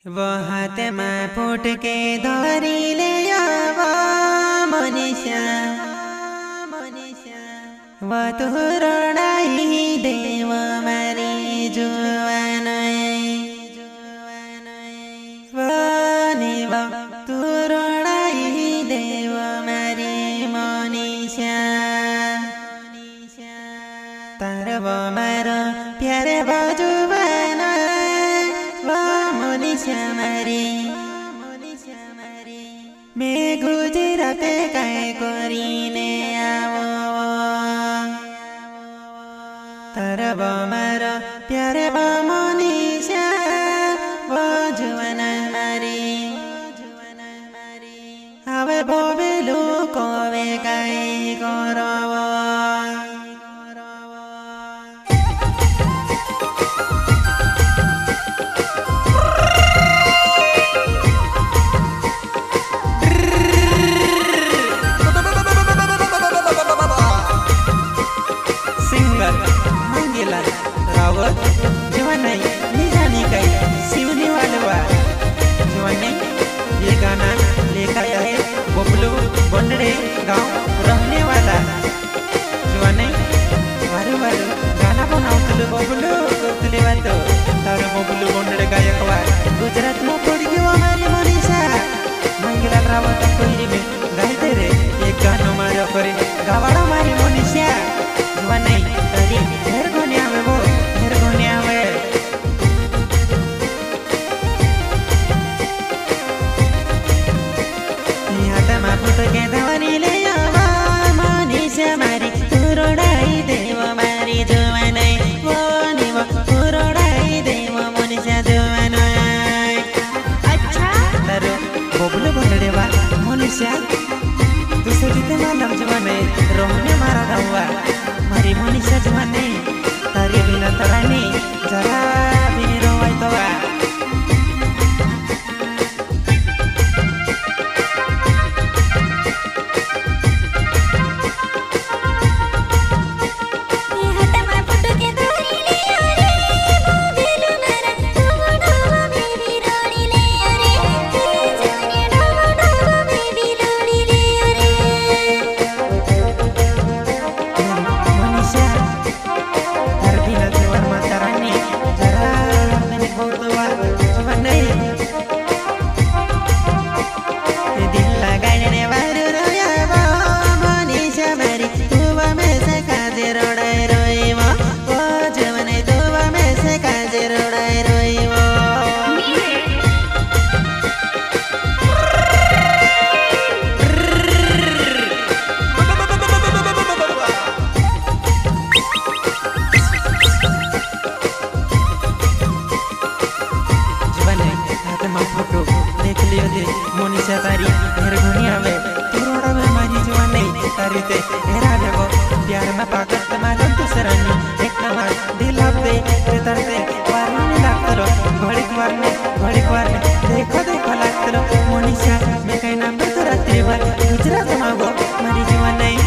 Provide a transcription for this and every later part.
वो हाथ में फूट के धरी ले आवा मनीषा वो तुरणाई देव मारी जुआन वो तुरणाई देव मारी मनीषा तार वो मारो प्यारे बाजुआन मैं गुजरात काय करीने आवो तरब मारा प्यारे बा मनीषा वो जुआन मारी आवे बोबेलू कोवे काय करवो रावत जीवन नहीं निजानी कई शिवनी वालवा जीवन नहीं ये गाना लेकर आए बबलू बंडरे गांव रहने वाला जीवन नहीं वारू वारू गाना बनाओ तुलु बबलू तुले वातो तारे बबलू बंडरे गायक वा गुजरात में पड़ गयो हमारी मनीषा मंगला रावत कोई में गाइते रे एक गाना मारो करे गावाड़ा मारी मनीषा जीवन नहीं तारी घर कोने आवे वो घर कोने आवे हाथ में फूट के धवनी ले आवा मनीषा मारी तुरड़ाई देव मारी जुआन वो निव तुरड़ाई देव मनीषा जुआन अच्छा तारो बबलू बंडरे वा मनीषा तू सजिते मालम जुआन रोहने मारा गावा मारी मनीषा जुआन तारी बिना तरानी जरा बिनी रोवाई तवा मनीषा तारी घर घुनी आवे तुरोड़ा में मारी जुआन नहीं तारी ते मेरा देवो प्यार में पागल तुम्हारे दूसरानी एक तमार दिल आप दे तरते वारने में लागतलो घड़ी वारने देखो लागतलो मनीषा मैं कहीं नाम पर तो रात्रि भर गुजरात मांगो मारी जुआन नहीं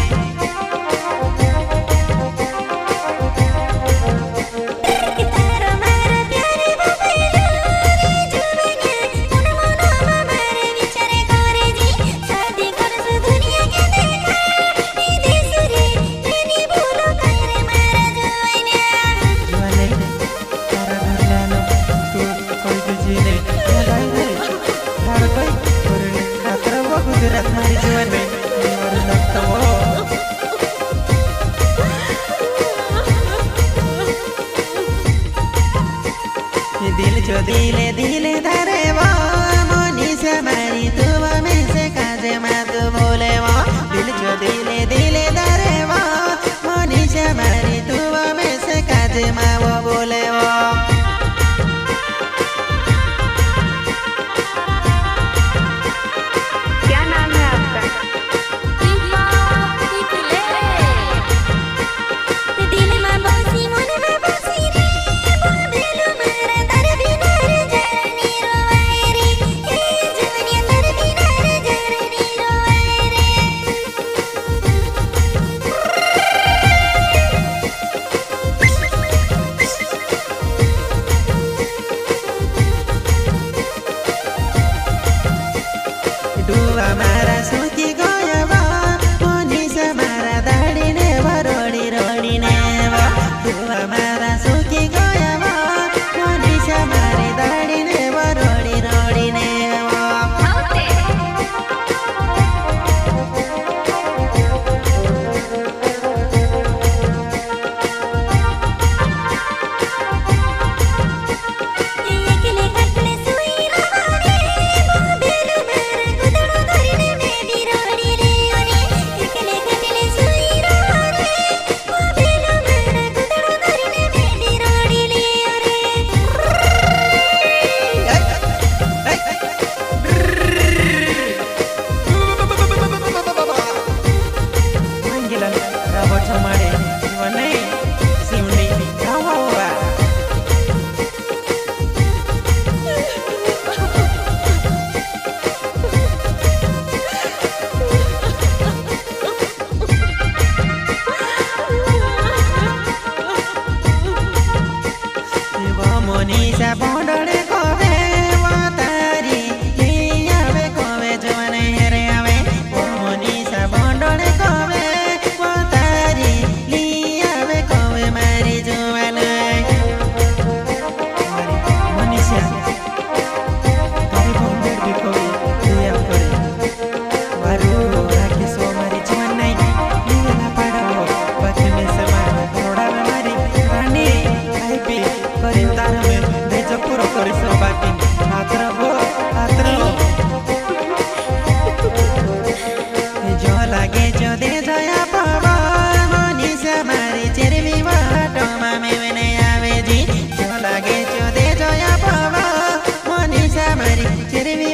गुजरात मारी जुआन दिल जो दिले दिले धरे वो मनीषा मारी तू में से काजे मा तू बोले वो दिल जो दिले दिले धरे वो मनीषा मारी तू में से काजे मा वो बोले वो मन में बसी रे बोल दिल मारा तारे बिना रे जानी रोवा मेरी चिरवी